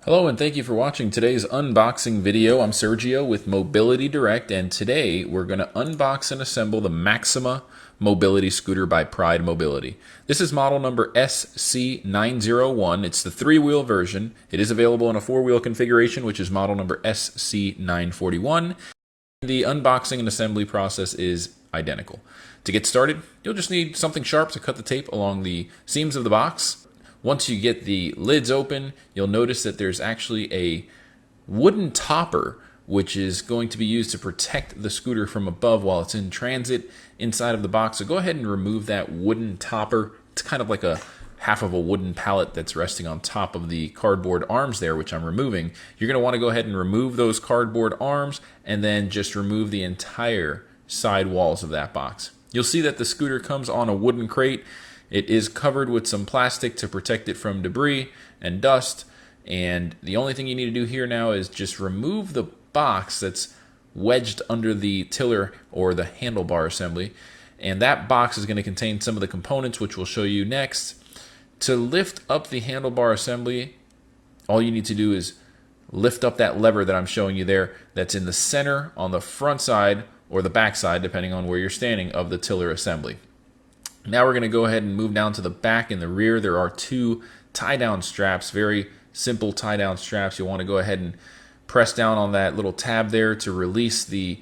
Hello and thank you for watching today's unboxing video. I'm Sergio with Mobility Direct, and today we're going to unbox and assemble the Maxima mobility scooter by Pride Mobility. This is model number SC901. It's the three-wheel version. It is available in a four-wheel configuration, which is model number SC941. The unboxing and assembly process is identical. To get started, you'll just need something sharp to cut the tape along the seams of the box. Once you get the lids open, you'll notice that there's actually a wooden topper which is going to be used to protect the scooter from above while it's in transit inside of the box. So go ahead and remove that wooden topper. It's kind of like a half of a wooden pallet that's resting on top of the cardboard arms there, which I'm removing. You're going to want to go ahead and remove those cardboard arms and then just remove the entire side walls of that box. You'll see that the scooter comes on a wooden crate. It is covered with some plastic to protect it from debris and dust. And the only thing you need to do here now is just remove the box that's wedged under the tiller or the handlebar assembly. And that box is going to contain some of the components, which we'll show you next. To lift up the handlebar assembly, all you need to do is lift up that lever that I'm showing you there that's in the center on the front side or the back side, depending on where you're standing, of the tiller assembly. Now we're going to go ahead and move down to the back and the rear. There are two tie-down straps, very simple tie-down straps. You'll want to go ahead and press down on that little tab there to release the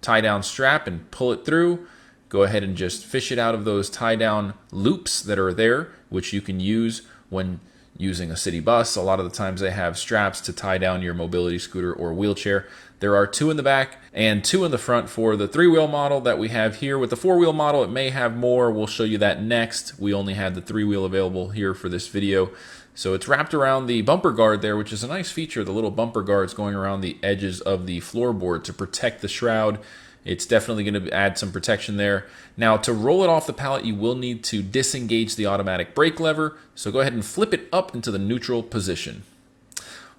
tie-down strap and pull it through. Go ahead and just fish it out of those tie-down loops that are there, which you can use when using a city bus. A lot of the times they have straps to tie down your mobility scooter or wheelchair. There are two in the back and two in the front for the three-wheel model that we have here. With the four-wheel model, it may have more. We'll show you that next. We only had the three-wheel available here for this video. So it's wrapped around the bumper guard there, which is a nice feature, the little bumper guards going around the edges of the floorboard to protect the shroud. It's definitely going to add some protection there. Now, to roll it off the pallet, you will need to disengage the automatic brake lever. So go ahead and flip it up into the neutral position.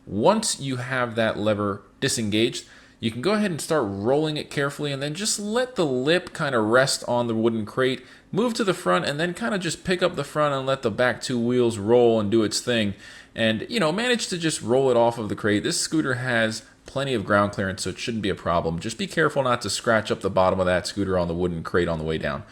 Once you have that lever disengaged, you can go ahead and start rolling it carefully and then just let the lip kind of rest on the wooden crate. Move to the front and then kind of just pick up the front and let the back two wheels roll and do its thing. And, manage to just roll it off of the crate. This scooter has plenty of ground clearance, so it shouldn't be a problem. Just be careful not to scratch up the bottom of that scooter on the wooden crate on the way down.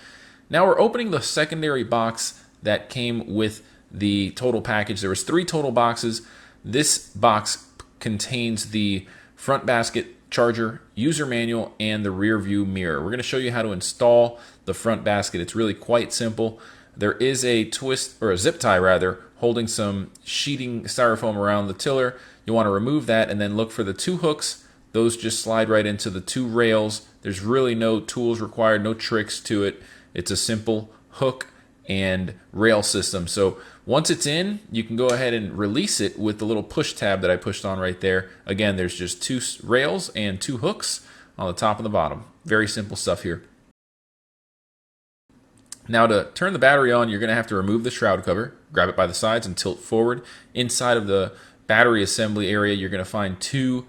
Now we're opening the secondary box that came with the total package. There was 3 total boxes. This box contains the front basket, charger, user manual, and the rear view mirror. We're going to show you how to install the front basket. It's really quite simple. There is a twist, or a zip tie rather, holding some sheeting styrofoam around the tiller. You want to remove that and then look for the 2 hooks. Those just slide right into the 2 rails. There's really no tools required, no tricks to it. It's a simple hook and rail system. So once it's in, you can go ahead and release it with the little push tab that I pushed on right there. Again, there's just 2 rails and 2 hooks on the top and the bottom. Very simple stuff here. Now to turn the battery on, you're going to have to remove the shroud cover, grab it by the sides and tilt forward. Inside of the battery assembly area, you're going to find 2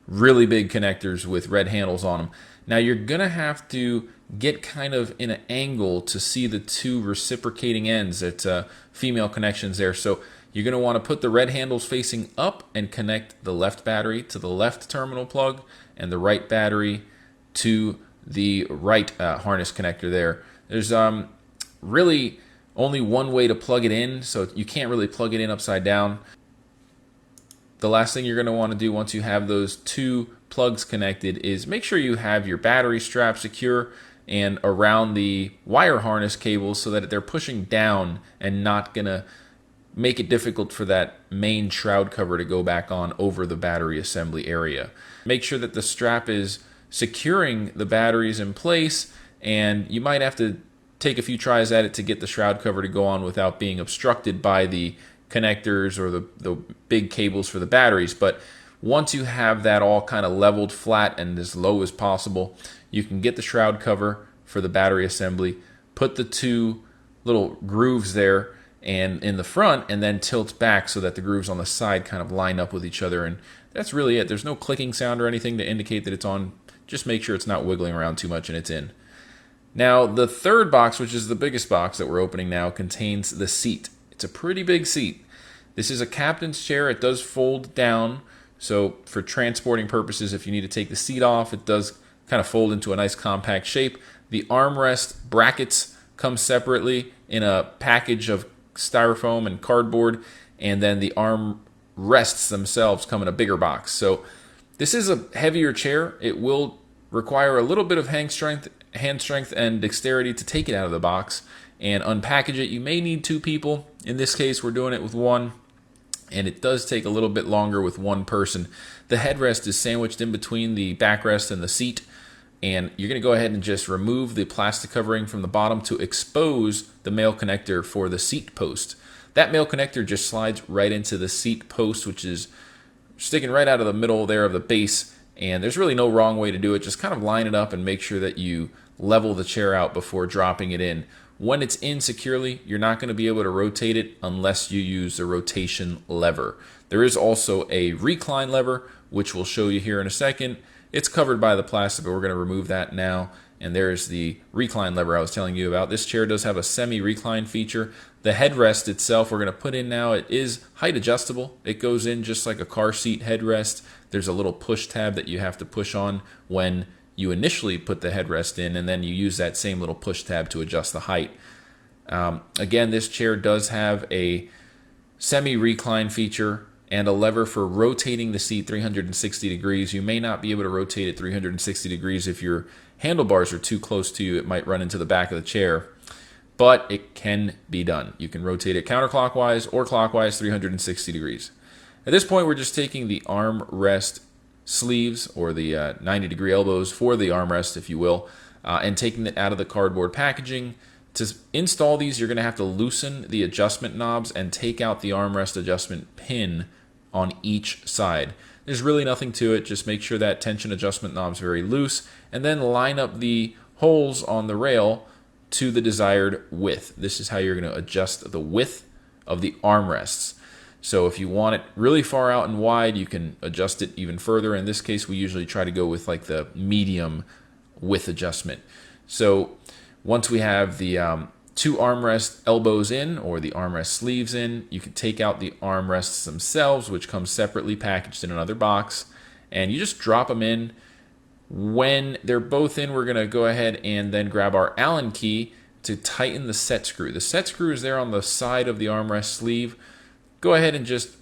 really big connectors with red handles on them. Now you're going to have to get kind of in an angle to see the 2 reciprocating ends. It's female connections there. So you're going to want to put the red handles facing up and connect the left battery to the left terminal plug and the right battery to the right harness connector there. There's really only one way to plug it in, so you can't really plug it in upside down. The last thing you're going to want to do once you have those 2 plugs connected is make sure you have your battery strap secure and around the wire harness cables so that they're pushing down and not going to make it difficult for that main shroud cover to go back on over the battery assembly area. Make sure that the strap is securing the batteries in place, and you might have to take a few tries at it to get the shroud cover to go on without being obstructed by the connectors or the big cables for the batteries. But once you have that all kind of leveled flat and as low as possible, you can get the shroud cover for the battery assembly, put the 2 little grooves there and in the front, and then tilt back so that the grooves on the side kind of line up with each other. And that's really it. There's no clicking sound or anything to indicate that it's on. Just make sure it's not wiggling around too much and it's in. Now the third box, which is the biggest box that we're opening now, contains the seat. It's a pretty big seat. This is a captain's chair. It does fold down. So for transporting purposes, if you need to take the seat off, it does kind of fold into a nice compact shape. The armrest brackets come separately in a package of styrofoam and cardboard, and then the arm rests themselves come in a bigger box. So this is a heavier chair. It will require a little bit of hand strength and dexterity to take it out of the box and unpackage it. You may need two people. In this case, we're doing it with one, and it does take a little bit longer with one person. The headrest is sandwiched in between the backrest and the seat, and you're going to go ahead and just remove the plastic covering from the bottom to expose the male connector for the seat post. That male connector just slides right into the seat post, which is sticking right out of the middle there of the base, and there's really no wrong way to do it. Just kind of line it up and make sure that you level the chair out before dropping it in. When it's in securely, you're not going to be able to rotate it unless you use the rotation lever. There is also a recline lever, which we'll show you here in a second. It's covered by the plastic, but we're going to remove that now. And there's the recline lever I was telling you about. This chair does have a semi-recline feature. The headrest itself we're going to put in now. It is height adjustable. It goes in just like a car seat headrest. There's a little push tab that you have to push on when you initially put the headrest in, and then you use that same little push tab to adjust the height. Again, this chair does have a semi-recline feature and a lever for rotating the seat 360 degrees. You may not be able to rotate it 360 degrees if your handlebars are too close to you. It might run into the back of the chair, but it can be done. You can rotate it counterclockwise or clockwise 360 degrees. At this point, we're just taking the armrest sleeves, or the 90-degree elbows for the armrest, if you will, and taking it out of the cardboard packaging. To install these, you're going to have to loosen the adjustment knobs and take out the armrest adjustment pin on each side. There's really nothing to it. Just make sure that tension adjustment knob's very loose, and then line up the holes on the rail to the desired width. This is how you're going to adjust the width of the armrests. So if you want it really far out and wide, you can adjust it even further. In this case, we usually try to go with like the medium width adjustment. So once we have the two armrest elbows in, or the armrest sleeves in, you can take out the armrests themselves, which come separately packaged in another box, and you just drop them in. When they're both in, we're going to go ahead and then grab our Allen key to tighten the set screw. The set screw is there on the side of the armrest sleeve. Go ahead and just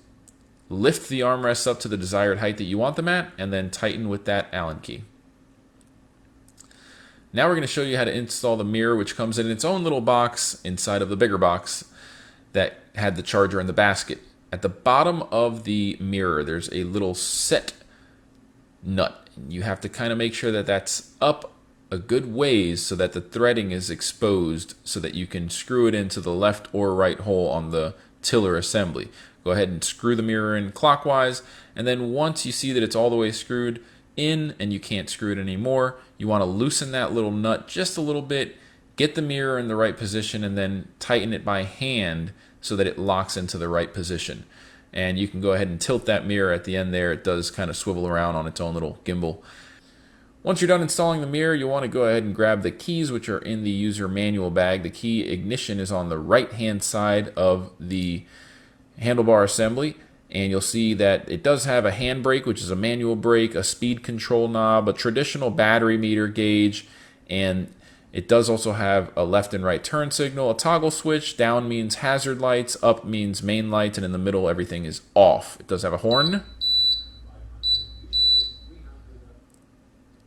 lift the armrests up to the desired height that you want them at, and then tighten with that Allen key. Now we're going to show you how to install the mirror, which comes in its own little box inside of the bigger box that had the charger in the basket. At the bottom of the mirror, there's a little set nut. You have to kind of make sure that that's up a good ways so that the threading is exposed so that you can screw it into the left or right hole on the tiller assembly. Go ahead and screw the mirror in clockwise, and then once you see that it's all the way screwed in and you can't screw it anymore, you want to loosen that little nut just a little bit, get the mirror in the right position, and then tighten it by hand so that it locks into the right position. And you can go ahead and tilt that mirror at the end there. It does kind of swivel around on its own little gimbal. Once you're done installing the mirror, you want to go ahead and grab the keys, which are in the user manual bag. The key ignition is on the right-hand side of the handlebar assembly, and you'll see that it does have a handbrake, which is a manual brake, a speed control knob, a traditional battery meter gauge, and it does also have a left and right turn signal, a toggle switch. Down means hazard lights, up means main lights, and in the middle everything is off. It does have a horn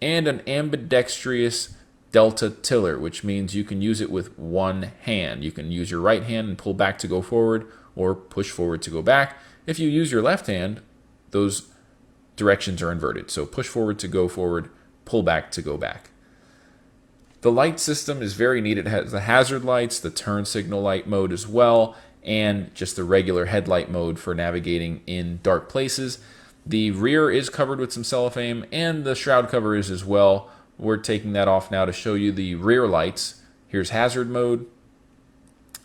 and an ambidextrous delta tiller, which means you can use it with one hand. You can use your right hand and pull back to go forward, or push forward to go back. If you use your left hand, those directions are inverted. So push forward to go forward, pull back to go back. The light system is very neat. It has the hazard lights, the turn signal light mode as well, and just the regular headlight mode for navigating in dark places. The rear is covered with some cellophane, and the shroud cover is as well. We're taking that off now to show you the rear lights. Here's hazard mode,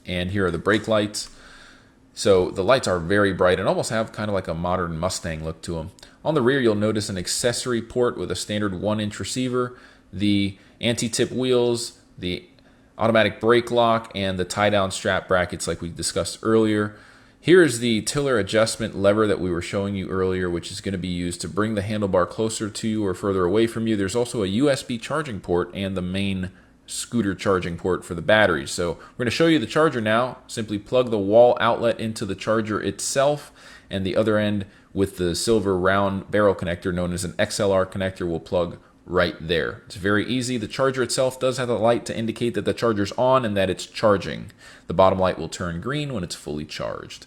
and here are the brake lights. So the lights are very bright and almost have kind of like a modern Mustang look to them. On the rear, you'll notice an accessory port with a standard 1-inch receiver, the anti-tip wheels, the automatic brake lock, and the tie-down strap brackets like we discussed earlier. Here's the tiller adjustment lever that we were showing you earlier, which is going to be used to bring the handlebar closer to you or further away from you. There's also a USB charging port and the main scooter charging port for the batteries. So we're going to show you the charger now. Simply plug the wall outlet into the charger itself, and the other end with the silver round barrel connector known as an XLR connector will plug right there. It's very easy. The charger itself does have a light to indicate that the charger's on and that it's charging. The bottom light will turn green when it's fully charged.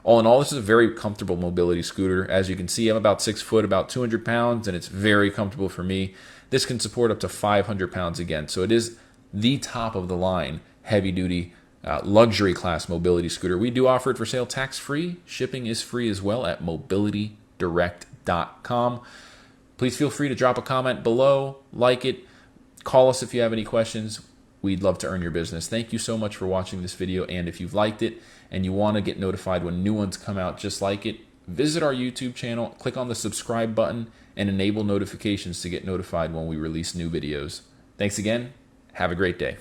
All in all, this is a very comfortable mobility scooter. As you can see, I'm about 6 foot, about 200 pounds, and it's very comfortable for me. This can support up to 500 pounds again, so it is the top of the line heavy-duty luxury class mobility scooter. We do offer it for sale tax-free. Shipping is free as well at mobilitydirect.com. Please feel free to drop a comment below, like it, call us if you have any questions. We'd love to earn your business. Thank you so much for watching this video, and if you've liked it and you want to get notified when new ones come out just like it, visit our YouTube channel, click on the subscribe button, and enable notifications to get notified when we release new videos. Thanks again. Have a great day.